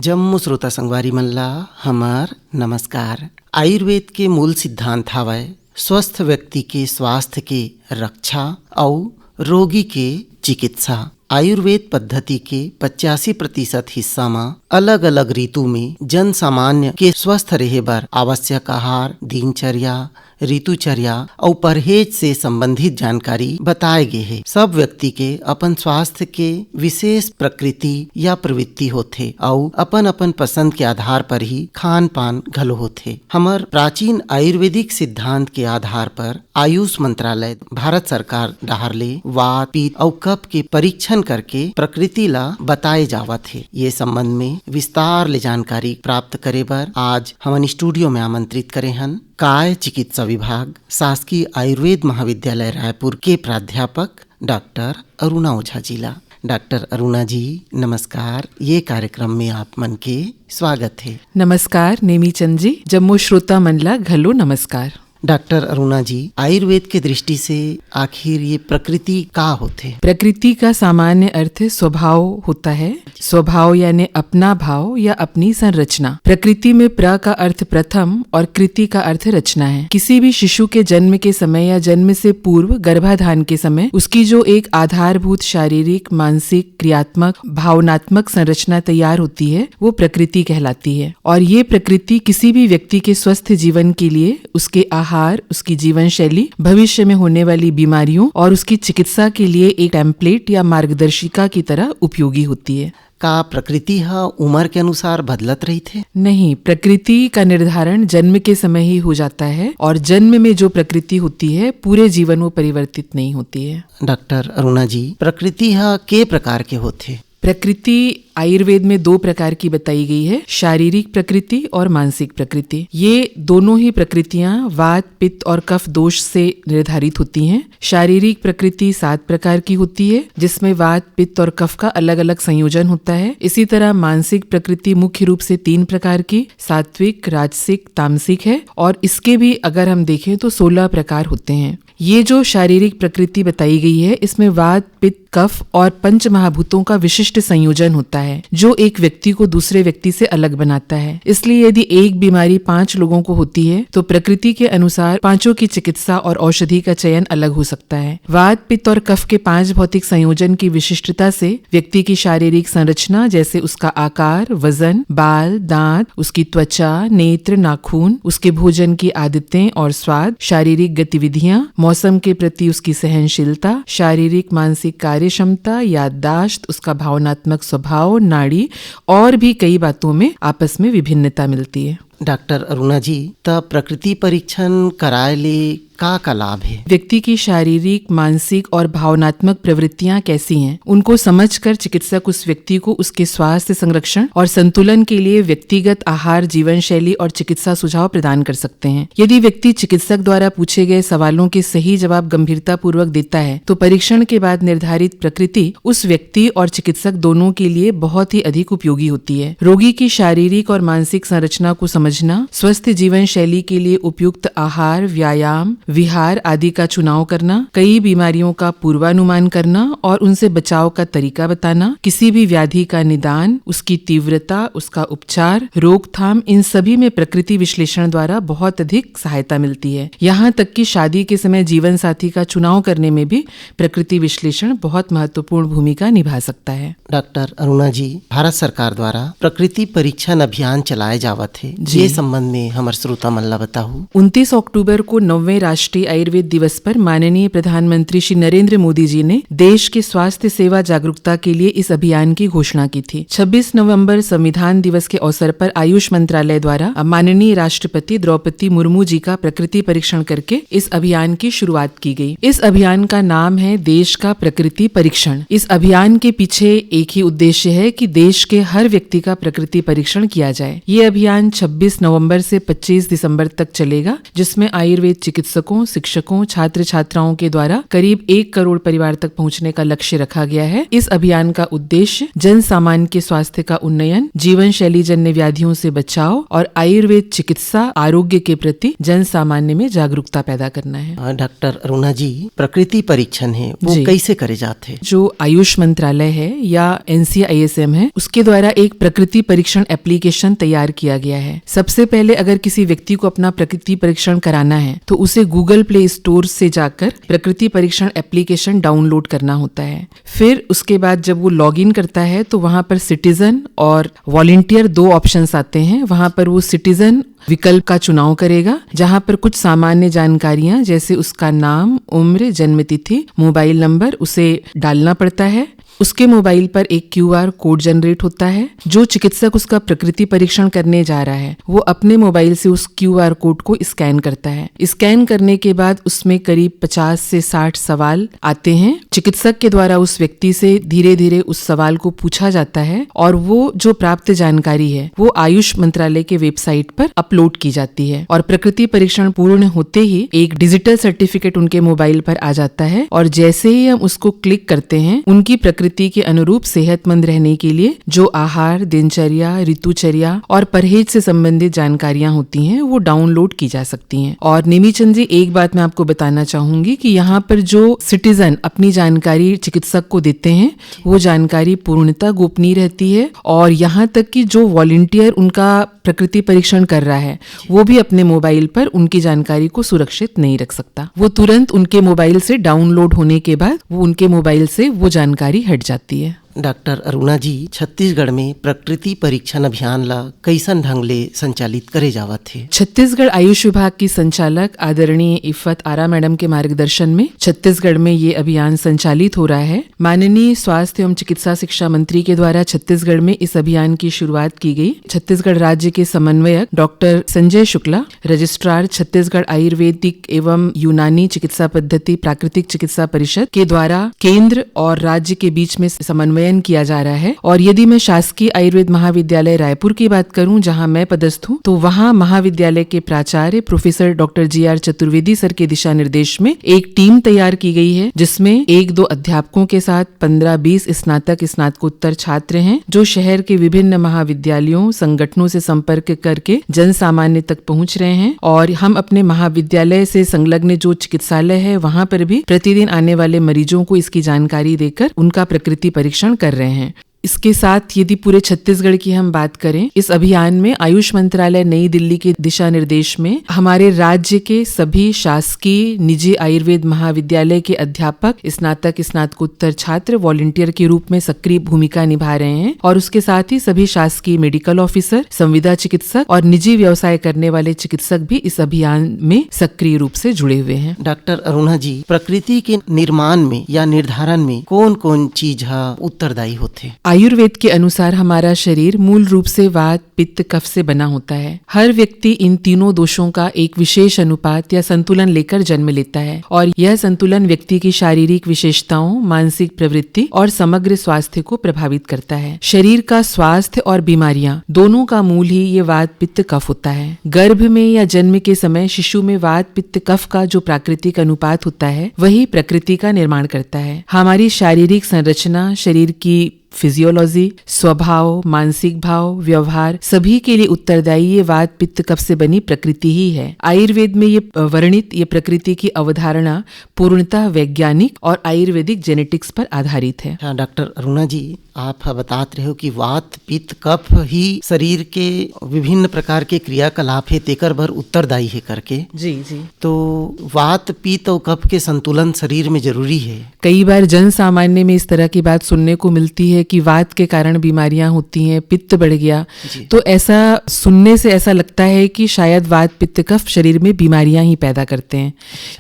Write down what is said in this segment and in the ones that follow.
जम्मू श्रोता संगवारी मन ला हमर नमस्कार। आयुर्वेद के मूल सिद्धांत हावय स्वस्थ व्यक्ति के स्वास्थ्य के रक्षा और रोगी के चिकित्सा। आयुर्वेद पद्धति के 85% हिस्सा में अलग अलग ऋतु में जन सामान्य के स्वस्थ रहे बर आवश्यक आहार, दिनचर्या, ऋतुचर्या और परहेज से संबंधित जानकारी बताए गए है। सब व्यक्ति के अपन स्वास्थ्य के विशेष प्रकृति या प्रवृत्ति होथे और अपन अपन पसंद के आधार पर ही खान पान घलो होथे। हमर प्राचीन आयुर्वेदिक सिद्धांत के आधार पर आयुष मंत्रालय भारत सरकार डाहर ले वात, पित्त और कफ के परीक्षण करके प्रकृति ला बताए जावत है। ये संबंध में विस्तार ले जानकारी प्राप्त करे बर आज हमन स्टूडियो में आमंत्रित करे हन काय चिकित्सा विभाग, शासकीय आयुर्वेद महाविद्यालय रायपुर के प्राध्यापक डॉक्टर अरुणा ओझा जी ला। डॉक्टर अरुणा जी नमस्कार। ये कार्यक्रम में आप मन के स्वागत है। नमस्कार नेमीचंद जी, जम्मू श्रोता मन ला घलो नमस्कार। डॉक्टर अरुणा जी, आयुर्वेद के दृष्टि से आखिर ये प्रकृति का होते? प्रकृति का सामान्य अर्थ स्वभाव होता है। स्वभाव यानी अपना भाव या अपनी संरचना। प्रकृति में प्र का अर्थ प्रथम और कृति का अर्थ रचना है। किसी भी शिशु के जन्म के समय या जन्म से पूर्व गर्भाधान के समय उसकी जो एक आधारभूत शारीरिक, मानसिक, क्रियात्मक, भावनात्मक संरचना तैयार होती है वो प्रकृति कहलाती है। और ये प्रकृति किसी भी व्यक्ति के स्वस्थ जीवन के लिए उसके आहार, उसकी जीवन शैली, भविष्य में होने वाली बीमारियों और उसकी चिकित्सा के लिए एक टेम्पलेट या मार्गदर्शिका की तरह उपयोगी होती है। का प्रकृति उम्र के अनुसार बदलत रही थे? नहीं, प्रकृति का निर्धारण जन्म के समय ही हो जाता है और जन्म में जो प्रकृति होती है पूरे जीवन वो परिवर्तित नहीं होती है। डॉक्टर अरुणा जी, प्रकृति के प्रकार के होते? प्रकृति आयुर्वेद में 2 प्रकार की बताई गई है, शारीरिक प्रकृति और मानसिक प्रकृति। ये दोनों ही प्रकृतियां वात, पित्त और कफ दोष से निर्धारित होती हैं। शारीरिक प्रकृति 7 प्रकार की होती है जिसमें वात, पित्त और कफ का अलग अलग संयोजन होता है। इसी तरह मानसिक प्रकृति मुख्य रूप से 3 प्रकार की सात्विक, राजसिक, तामसिक है और इसके भी अगर हम देखें तो 16 प्रकार होते हैं। ये जो शारीरिक प्रकृति बताई गई है इसमें वात, पित्त, कफ और पंच महाभूतों का विशिष्ट संयोजन होता है जो एक व्यक्ति को दूसरे व्यक्ति से अलग बनाता है। इसलिए यदि एक बीमारी 5 लोगों को होती है तो प्रकृति के अनुसार 5 की चिकित्सा और औषधि का चयन अलग हो सकता है। वात, पित्त और कफ के 5 भौतिक संयोजन की विशिष्टता से व्यक्ति की शारीरिक संरचना जैसे उसका आकार, वजन, बाल, दांत, उसकी त्वचा, नेत्र, नाखून, उसके भोजन की आदतें और स्वाद, शारीरिक गतिविधियां, मौसम के प्रति उसकी सहनशीलता, शारीरिक मानसिक कार्य क्षमता, याददाश्त, उसका भावनात्मक स्वभाव, नाड़ी और भी कई बातों में आपस में विभिन्नता मिलती है। डॉक्टर अरुणा जी, तब प्रकृति परीक्षण कराए ले का लाभ है? व्यक्ति की शारीरिक, मानसिक और भावनात्मक प्रवृत्तियां कैसी हैं, उनको समझकर चिकित्सक उस व्यक्ति को उसके स्वास्थ्य संरक्षण और संतुलन के लिए व्यक्तिगत आहार, जीवन शैली और चिकित्सा सुझाव प्रदान कर सकते हैं। यदि व्यक्ति चिकित्सक द्वारा पूछे गए सवालों के सही जवाब गंभीरता पूर्वक देता है तो परीक्षण के बाद निर्धारित प्रकृति उस व्यक्ति और चिकित्सक दोनों के लिए बहुत ही अधिक उपयोगी होती है। रोगी की शारीरिक और मानसिक संरचना को समझना, स्वस्थ जीवन शैली के लिए उपयुक्त आहार, व्यायाम, विहार आदि का चुनाव करना, कई बीमारियों का पूर्वानुमान करना और उनसे बचाव का तरीका बताना, किसी भी व्याधि का निदान, उसकी तीव्रता, उसका उपचार, रोकथाम, इन सभी में प्रकृति विश्लेषण द्वारा बहुत अधिक सहायता मिलती है। यहाँ तक कि शादी के समय जीवन साथी का चुनाव करने में भी प्रकृति विश्लेषण बहुत महत्वपूर्ण भूमिका निभा सकता है। डॉक्टर अरुणा जी, भारत सरकार द्वारा प्रकृति परीक्षण अभियान चलाए जावत है, ये संबंध में हमार श्रोता मन ला बताओ। 29 अक्टूबर को 9वें राष्ट्रीय आयुर्वेद दिवस पर माननीय प्रधानमंत्री श्री नरेंद्र मोदी जी ने देश के स्वास्थ्य सेवा जागरूकता के लिए इस अभियान की घोषणा की थी। 26 नवंबर संविधान दिवस के अवसर पर आयुष मंत्रालय द्वारा माननीय राष्ट्रपति द्रौपदी मुर्मू जी का प्रकृति परीक्षण करके इस अभियान की शुरुआत की गई। इस अभियान का नाम है देश का प्रकृति परीक्षण। इस अभियान के पीछे एक ही उद्देश्य है कि देश के हर व्यक्ति का प्रकृति परीक्षण किया जाए। ये अभियान 26 नवंबर से 25 दिसंबर तक चलेगा जिसमें आयुर्वेद चिकित्सकों चिकित्सकों, शिक्षकों, छात्र छात्राओं के द्वारा करीब 1 करोड़ परिवार तक पहुंचने का लक्ष्य रखा गया है। इस अभियान का उद्देश्य जन सामान्य के स्वास्थ्य का उन्नयन, जीवन शैली जन्य व्याधियों से बचाव और आयुर्वेद चिकित्सा आरोग्य के प्रति जन सामान्य में जागरूकता पैदा करना है। डॉक्टर अरुणा जी, प्रकृति परीक्षण है वो कैसे करे जाते हैं? जो आयुष मंत्रालय है या NCISM है, उसके द्वारा एक प्रकृति परीक्षण एप्लीकेशन तैयार किया गया है। सबसे पहले अगर किसी व्यक्ति को अपना प्रकृति परीक्षण कराना है तो उसे गूगल प्ले स्टोर से जाकर प्रकृति परीक्षण एप्लीकेशन डाउनलोड करना होता है। फिर उसके बाद जब वो लॉगिन करता है तो वहां पर सिटीजन और वॉलंटियर 2 ऑप्शंस आते हैं। वहां पर वो सिटीजन विकल्प का चुनाव करेगा, जहां पर कुछ सामान्य जानकारियां जैसे उसका नाम, उम्र, जन्मतिथि, मोबाइल नंबर उसे डालना पड़ता है। उसके मोबाइल पर एक QR कोड जनरेट होता है। जो चिकित्सक उसका प्रकृति परीक्षण करने जा रहा है वो अपने मोबाइल से उस QR कोड को स्कैन करता है। स्कैन करने के बाद उसमें करीब 50 से 60 सवाल आते हैं। चिकित्सक के द्वारा उस व्यक्ति से धीरे धीरे उस सवाल को पूछा जाता है और वो जो प्राप्त जानकारी है वो आयुष मंत्रालय के वेबसाइट पर अपलोड की जाती है। और प्रकृति परीक्षण पूर्ण होते ही एक डिजिटल सर्टिफिकेट उनके मोबाइल पर आ जाता है और जैसे ही हम उसको क्लिक करते हैं उनकी प्रकृति के अनुरूप सेहतमंद रहने के लिए जो आहार, दिनचर्या, ऋतुचर्या और परहेज से संबंधित जानकारियां होती हैं वो डाउनलोड की जा सकती हैं। और निमिचंद जी, एक बात मैं आपको बताना चाहूंगी कि यहाँ पर जो सिटीजन अपनी जानकारी चिकित्सक को देते हैं वो जानकारी पूर्णतः गोपनीय रहती है और यहाँ तक कि जो वॉलंटियर उनका प्रकृति परीक्षण कर रहा है वो भी अपने मोबाइल पर उनकी जानकारी को सुरक्षित नहीं रख सकता। वो तुरंत उनके मोबाइल से डाउनलोड होने के बाद वो उनके मोबाइल से वो जानकारी हट जाती है। डॉक्टर अरुणा जी, छत्तीसगढ़ में प्रकृति परीक्षण अभियान ला कैसन ढंग ले संचालित करे जावत है? छत्तीसगढ़ आयुष विभाग की संचालक आदरणीय इफ्फत आरा मैडम के मार्गदर्शन में छत्तीसगढ़ में ये अभियान संचालित हो रहा है। माननीय स्वास्थ्य एवं चिकित्सा शिक्षा मंत्री के द्वारा छत्तीसगढ़ में इस अभियान की शुरुआत की गई। छत्तीसगढ़ राज्य के समन्वयक डॉक्टर संजय शुक्ला, रजिस्ट्रार छत्तीसगढ़ आयुर्वेदिक एवं यूनानी चिकित्सा पद्धति प्राकृतिक चिकित्सा परिषद के द्वारा केंद्र और राज्य के बीच में समन्वय किया जा रहा है। और यदि मैं शासकीय आयुर्वेद महाविद्यालय रायपुर की बात करूं जहां मैं पदस्थ हूं, तो वहां महाविद्यालय के प्राचार्य professor doctor GR Chaturvedi sir के दिशा निर्देश में एक टीम तैयार की गई है जिसमें 1-2 अध्यापकों के साथ 15-20 स्नातक स्नातकोत्तर छात्र हैं जो शहर के विभिन्न महाविद्यालयों संगठनों से संपर्क करके जन सामान्य तक पहुंच रहे हैं। और हम अपने महाविद्यालय से संलग्न जो चिकित्सालय है वहां पर भी प्रतिदिन आने वाले मरीजों को इसकी जानकारी देकर उनका प्रकृति परीक्षण कर रहे हैं। इसके साथ यदि पूरे छत्तीसगढ़ की हम बात करें, इस अभियान में आयुष मंत्रालय नई दिल्ली के दिशा निर्देश में हमारे राज्य के सभी शासकीय निजी आयुर्वेद महाविद्यालय के अध्यापक, स्नातक स्नातकोत्तर छात्र वॉलंटियर के रूप में सक्रिय भूमिका निभा रहे हैं। और उसके साथ ही सभी शासकीय मेडिकल ऑफिसर, संविदा चिकित्सक और निजी व्यवसाय करने वाले चिकित्सक भी इस अभियान में सक्रिय रूप से जुड़े हुए हैं। डॉक्टर अरुणा जी, प्रकृति के निर्माण में या निर्धारण में कौन कौन चीज उत्तरदायी होते? आयुर्वेद के अनुसार हमारा शरीर मूल रूप से वात, पित्त, कफ से बना होता है। हर व्यक्ति इन तीनों दोषों का एक विशेष अनुपात या संतुलन लेकर जन्म लेता है और यह संतुलन व्यक्ति की शारीरिक विशेषताओं, मानसिक प्रवृत्ति और समग्र स्वास्थ्य को प्रभावित करता है। शरीर का स्वास्थ्य और बीमारियां दोनों का मूल ही ये वात, पित्त, कफ होता है। गर्भ में या जन्म के समय शिशु में वात, पित्त, कफ का जो प्राकृतिक अनुपात होता है वही प्रकृति का निर्माण करता है। हमारी शारीरिक संरचना, शरीर की फिजियोलॉजी, स्वभाव, मानसिक भाव, व्यवहार सभी के लिए उत्तरदायी ये वात, पित्त, कफ से बनी प्रकृति ही है। आयुर्वेद में ये वर्णित ये प्रकृति की अवधारणा पूर्णतः वैज्ञानिक और आयुर्वेदिक जेनेटिक्स पर आधारित है। हाँ डॉक्टर अरुणा जी, आप बताते रहे हो कि वात, पित्त, कफ ही शरीर के विभिन्न प्रकार के क्रियाकलाप है तेकर भर उत्तरदायी है करके। जी जी। तो वात, पित्त और कफ के संतुलन शरीर में जरूरी है। कई बार जन सामान्य में इस तरह की बात सुनने को मिलती है कि वात के कारण बीमारियां होती हैं, पित्त बढ़ गया। तो ऐसा सुनने से ऐसा लगता है कि शायद वात, पित्त, कफ शरीर में बीमारियां ही पैदा करते हैं,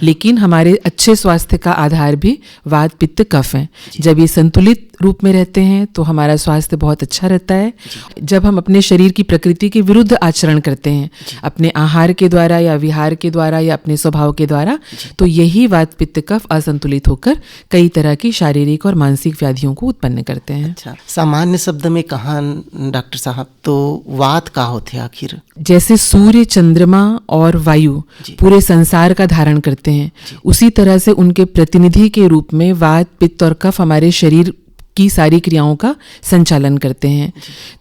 लेकिन हमारे अच्छे स्वास्थ्य का आधार भी वात, पित्त, कफ है। जब ये संतुलित रूप में रहते हैं तो हमारा स्वास्थ्य बहुत अच्छा रहता है। जब हम अपने शरीर की प्रकृति के विरुद्ध आचरण करते हैं अपने आहार के द्वारा या विहार के द्वारा या अपने स्वभाव के द्वारा, तो यही वात, पित्त, कफ असंतुलित होकर कई तरह की शारीरिक और मानसिक व्याधियों को उत्पन्न करते हैं। हैं। अच्छा, सामान्य शब्द में कहा डॉक्टर साहब, तो वात का होते आखिर? जैसे सूर्य, चंद्रमा और वायु पूरे संसार का धारण करते हैं, उसी तरह से उनके प्रतिनिधि के रूप में वात, पित्त और कफ हमारे शरीर की सारी क्रियाओं का संचालन करते हैं।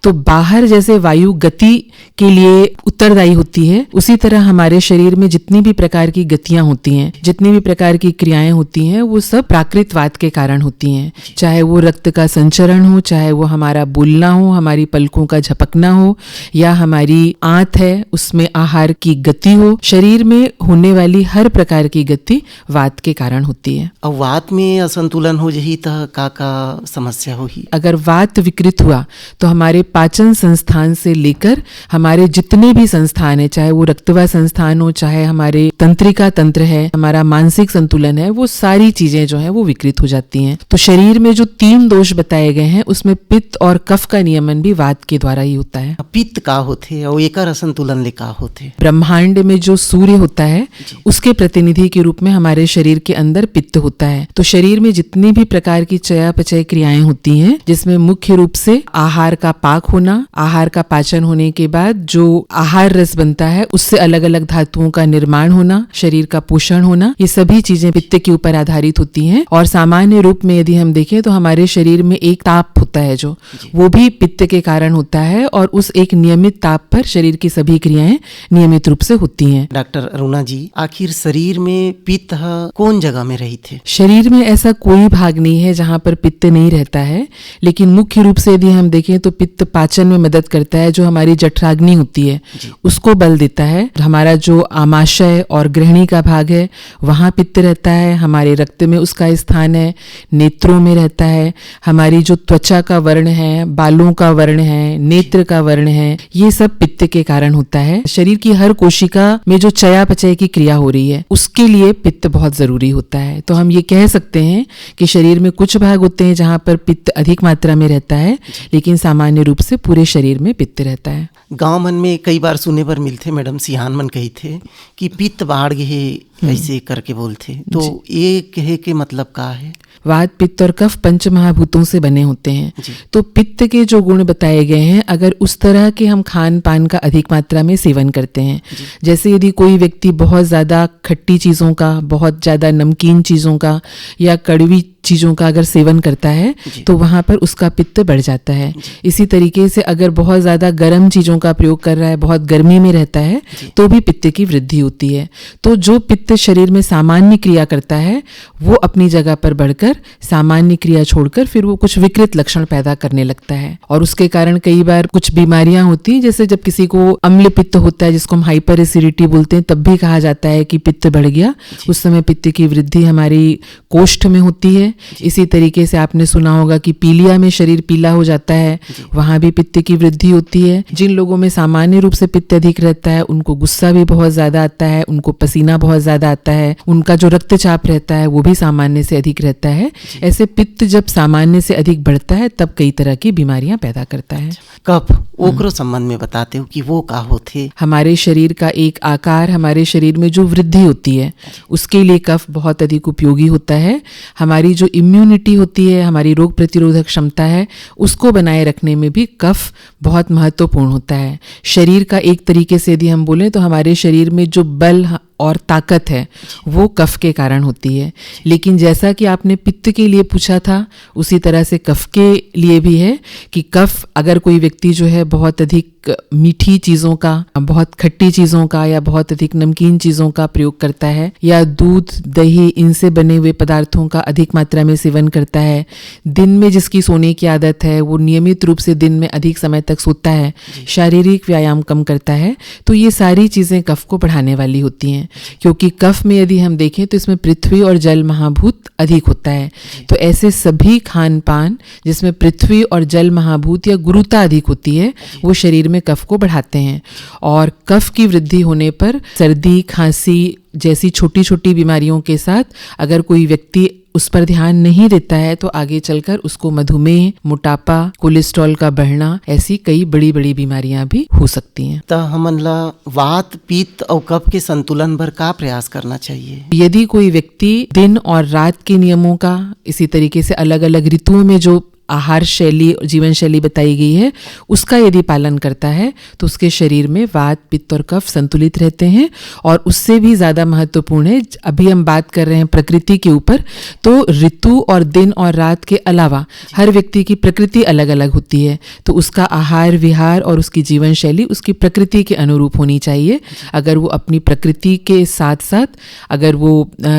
तो बाहर जैसे वायु गति के लिए उत्तरदायी होती है, उसी तरह हमारे शरीर में जितनी भी प्रकार की गतियां होती हैं, जितनी भी प्रकार की क्रियाएं होती हैं, वो सब प्राकृत वात के कारण होती हैं। चाहे वो रक्त का संचरण हो, चाहे वो हमारा बोलना हो, हमारी पलकों का झपकना हो, या हमारी आंत है उसमें आहार की गति हो, शरीर में होने वाली हर प्रकार की गति वात के कारण होती है। और वात में असंतुलन हो जही तो का समस्या हो ही? अगर वात विकृत हुआ तो हमारे पाचन संस्थान से लेकर हमारे जितने भी संस्थान है, चाहे वो रक्तवाह संस्थान हो, चाहे हमारे तंत्रिका तंत्र है, हमारा मानसिक संतुलन है, वो सारी चीजें जो है वो विकृत हो जाती हैं। तो शरीर में जो 3 दोष बताए गए हैं, उसमें पित्त और कफ का नियमन भी वात के द्वारा ही होता है। पित्त का होते और एकर असंतुलन ले का होते? ब्रह्मांड में जो सूर्य होता है उसके प्रतिनिधि के रूप में हमारे शरीर के अंदर पित्त होता है। तो शरीर में जितनी भी प्रकार की चयापचय क्रियाएं होती हैं, जिसमें मुख्य रूप से आहार का पाक होना, आहार का पाचन होने के बाद जो आहार रस बनता है उससे अलग अलग धातुओं का निर्माण होना, शरीर का पोषण होना, ये सभी चीजें पित्त के ऊपर आधारित होती हैं। और सामान्य रूप में यदि हम देखें तो हमारे शरीर में एक ताप होता है जो वो भी पित्त के कारण होता है, और उस एक नियमित ताप पर शरीर की सभी क्रियाएं नियमित रूप से होती हैं। डॉक्टर अरुणा जी, आखिर शरीर में पित्त कौन जगह में रही थे? शरीर में ऐसा कोई भाग नहीं है जहां पर पित्त नहीं रहता है, लेकिन मुख्य रूप से यदि हम देखें तो पित्त पाचन में मदद करता है। जो हमारी जठराग्नि होती है उसको बल देता है। हमारा जो आमाशय और गृहिणी का भाग है वहां पित्त रहता है। हमारे रक्त में उसका स्थान है, नेत्रों में रहता है। हमारी जो त्वचा का वर्ण है, बालों का वर्ण है, नेत्र का वर्ण है, ये सब पित्त के कारण होता है। शरीर की हर कोशिका में जो चयापचय की क्रिया हो रही है उसके लिए पित्त बहुत जरूरी होता है। तो हम ये कह सकते हैं कि शरीर में कुछ भाग होते हैं जहां पर पित्त अधिक मात्रा में रहता है, लेकिन सामान्य रूप से पूरे शरीर में पित्त रहता है। गांव मन में कई बार सुने पर मिलते मैडम, सिहान मन कही थे कि पित्त बाढ़ गए, ऐसे करके बोलते, तो ये कहे के मतलब का है? वात, पित्त और कफ पंच महाभूतों से बने होते हैं। तो पित्त के जो गुण बताए गए हैं, अगर उस तरह के हम खान पान का अधिक मात्रा में सेवन करते हैं, जैसे यदि कोई व्यक्ति बहुत ज़्यादा खट्टी चीज़ों का, बहुत ज़्यादा नमकीन चीज़ों का या कड़वी चीज़ों का अगर सेवन करता है तो वहाँ पर उसका पित्त बढ़ जाता है। इसी तरीके से अगर बहुत ज़्यादा गर्म चीज़ों का प्रयोग कर रहा है, बहुत गर्मी में रहता है, तो भी पित्त की वृद्धि होती है। तो जो पित्त शरीर में सामान्य क्रिया करता है वो अपनी जगह पर बढ़कर सामान्य क्रिया छोड़कर फिर वो कुछ विकृत लक्षण पैदा करने लगता है, और उसके कारण कई बार कुछ बीमारियां होती हैं। जैसे जब किसी को अम्ल पित्त होता है, जिसको हम हाइपर एसिडिटी बोलते हैं, तब भी कहा जाता है कि पित्त बढ़ गया। उस समय पित्त की वृद्धि हमारी कोष्ठ में होती है। इसी तरीके से आपने सुना होगा कि पीलिया में शरीर पीला हो जाता है, वहां भी पित्त की वृद्धि होती है। जिन लोगों में सामान्य रूप से पित्त अधिक रहता है उनको गुस्सा भी बहुत ज्यादा आता है, उनको पसीना बहुत ज्यादा आता है, उनका जो रक्तचाप रहता है वो भी सामान्य से अधिक रहता है। ऐसे पित्त जब सामान्य से अधिक बढ़ता है तब कई तरह की बीमारियां पैदा करता है। कफ ओकरो संबंध में बताते हो कि वो का होते? हमारे शरीर का एक आकार, हमारे शरीर में जो वृद्धि होती है उसके लिए कफ बहुत अधिक उपयोगी होता है। हमारी जो इम्यूनिटी होती है, हमारी रोग प्रतिरोधक क्षमता है, उसको बनाए रखने में भी कफ बहुत महत्वपूर्ण होता है। शरीर का एक तरीके से यदि हम बोलें तो हमारे शरीर में जो बल और ताकत है वो कफ के कारण होती है। लेकिन जैसा कि आपने पित्त के लिए पूछा था, उसी तरह से कफ के लिए भी है कि कफ अगर कोई व्यक्ति जो है बहुत अधिक मीठी चीज़ों का, बहुत खट्टी चीज़ों का या बहुत अधिक नमकीन चीज़ों का प्रयोग करता है, या दूध, दही, इनसे बने हुए पदार्थों का अधिक मात्रा में सेवन करता है, दिन में जिसकी सोने की आदत है वो नियमित रूप से दिन में अधिक समय तक सोता है, शारीरिक व्यायाम कम करता है, तो ये सारी चीज़ें कफ को बढ़ाने वाली होती हैं। क्योंकि कफ में यदि हम देखें तो इसमें पृथ्वी और जल महाभूत अधिक होता है। तो ऐसे सभी खान पान जिसमें पृथ्वी और जल महाभूत या गुरुता अधिक होती है वो शरीर में कफ को बढ़ाते हैं। और कफ की वृद्धि होने पर सर्दी, खांसी जैसी छोटी छोटी बीमारियों के साथ अगर कोई व्यक्ति उस पर ध्यान नहीं देता है तो आगे चलकर उसको मधुमेह, मोटापा, कोलेस्ट्रॉल का बढ़ना, ऐसी कई बड़ी बड़ी बीमारियां भी हो सकती हैं। तो हमन ला वात, पित्त और कफ के संतुलन पर का प्रयास करना चाहिए? यदि कोई व्यक्ति दिन और रात के नियमों का, इसी तरीके से अलग अलग ऋतुओं में जो आहार शैली, जीवन शैली बताई गई है, उसका यदि पालन करता है तो उसके शरीर में वात, पित्त और कफ संतुलित रहते हैं। और उससे भी ज़्यादा महत्वपूर्ण है, अभी हम बात कर रहे हैं प्रकृति के ऊपर, तो ऋतु और दिन और रात के अलावा हर व्यक्ति की प्रकृति अलग अलग होती है, तो उसका आहार विहार और उसकी जीवन शैली उसकी प्रकृति के अनुरूप होनी चाहिए। अगर वो अपनी प्रकृति के साथ साथ अगर वो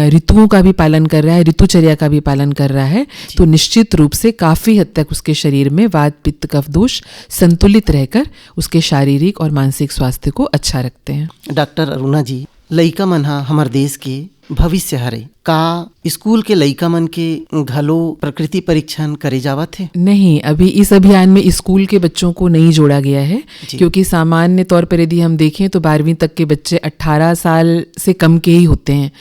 ऋतुओं का भी पालन कर रहा है, ऋतुचर्या का भी पालन कर रहा है, तो निश्चित रूप से काफ़ी हद तक उसके शरीर में वात, पित्त, कफ दोष संतुलित रहकर उसके शारीरिक और मानसिक स्वास्थ्य को अच्छा रखते हैं। डॉक्टर अरुणा जी, लइका मन हा हमर देश के भविष्य हरे, का स्कूल के लइका मन के घलो प्रकृति परीक्षण करे जावत है? नहीं, अभी इस अभियान में स्कूल के बच्चों को नहीं जोड़ा गया है, क्योंकि सामान्य तौर पर यदि हम देखें तो 12वीं तक के बच्चे 18 साल से कम के ही होते हैं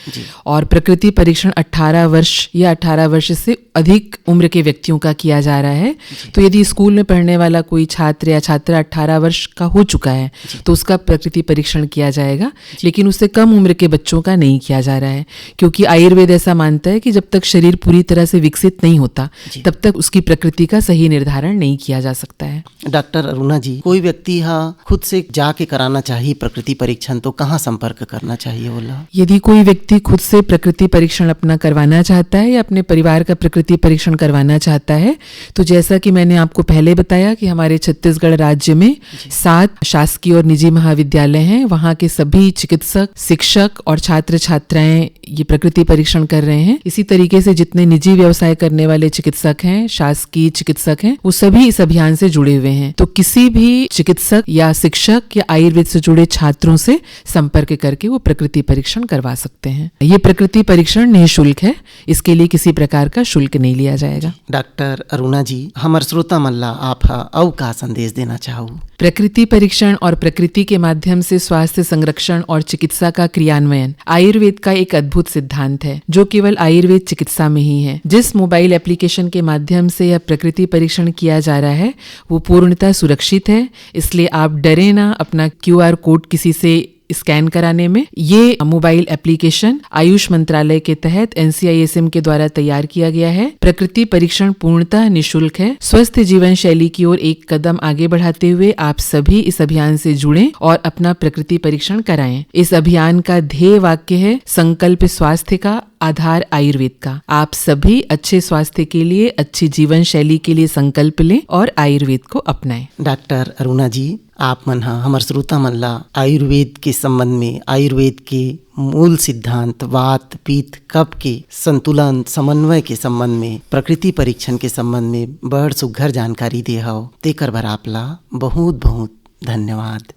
और प्रकृति परीक्षण 18 वर्ष या 18 वर्ष से अधिक उम्र के व्यक्तियों का किया जा रहा है। तो यदि स्कूल में पढ़ने वाला कोई छात्र या छात्रा 18 वर्ष का हो चुका है तो उसका प्रकृति परीक्षण किया जाएगा, लेकिन उससे कम उम्र के बच्चों का नहीं किया जा रहा है, क्योंकि आयुर्वेद ऐसा मानता है कि जब तक शरीर पूरी तरह से विकसित नहीं होता तब तक उसकी प्रकृति का सही निर्धारण नहीं किया जा सकता है। डॉक्टर अरुणा जी, कोई व्यक्ति हा खुद से जाके कराना चाहिए प्रकृति परीक्षण, तो कहाँ संपर्क करना चाहिए बोला? यदि कोई व्यक्ति खुद से प्रकृति परीक्षण अपना करवाना चाहता है या अपने परिवार का प्रकृति परीक्षण करवाना चाहता है, तो जैसा कि मैंने आपको पहले बताया कि हमारे छत्तीसगढ़ राज्य में 7 शासकीय और निजी महाविद्यालय हैं। वहाँ के सभी चिकित्सक, शिक्षक और छात्र छात्राएं ये प्रकृति परीक्षण कर रहे हैं। इसी तरीके से जितने निजी व्यवसाय करने वाले चिकित्सक हैं, शासकीय चिकित्सक हैं, वो सभी इस अभियान से जुड़े हुए हैं। तो किसी भी चिकित्सक या शिक्षक या आयुर्वेद से जुड़े छात्रों से संपर्क करके वो प्रकृति परीक्षण करवा सकते हैं। ये प्रकृति परीक्षण निःशुल्क है, इसके लिए किसी प्रकार का शुल्क नहीं लिया जाएगा। डॉक्टर अरुणा जी, हमार श्रोता मल्ला आप औ का संदेश देना चाहूँ? प्रकृति परीक्षण और प्रकृति के माध्यम से स्वास्थ्य संरक्षण और चिकित्सा का क्रियान्वयन आयुर्वेद का एक अद्भुत सिद्धांत है, जो केवल आयुर्वेद चिकित्सा में ही है। जिस मोबाइल एप्लीकेशन के माध्यम से यह प्रकृति परीक्षण किया जा रहा है वो पूर्णतः सुरक्षित है, इसलिए आप डरे ना अपना QR कोड किसी से स्कैन कराने में। ये मोबाइल एप्लीकेशन आयुष मंत्रालय के तहत NCISM के द्वारा तैयार किया गया है। प्रकृति परीक्षण पूर्णतः निःशुल्क है। स्वस्थ जीवन शैली की ओर एक कदम आगे बढ़ाते हुए आप सभी इस अभियान से जुड़ें और अपना प्रकृति परीक्षण कराएं। इस अभियान का ध्येय वाक्य है, संकल्प स्वास्थ्य का, आधार आयुर्वेद का। आप सभी अच्छे स्वास्थ्य के लिए, अच्छी जीवन शैली के लिए संकल्प लें और आयुर्वेद को अपनाएं। डॉक्टर अरुणा जी, आप मन हा हमर श्रोता मन ला आयुर्वेद के संबंध में, आयुर्वेद के मूल सिद्धांत वात, पित्त, कफ के संतुलन समन्वय के संबंध में, प्रकृति परीक्षण के संबंध में बड़ सुघ्घर जानकारी दे हव, तेकर बर आपला बहुत बहुत धन्यवाद।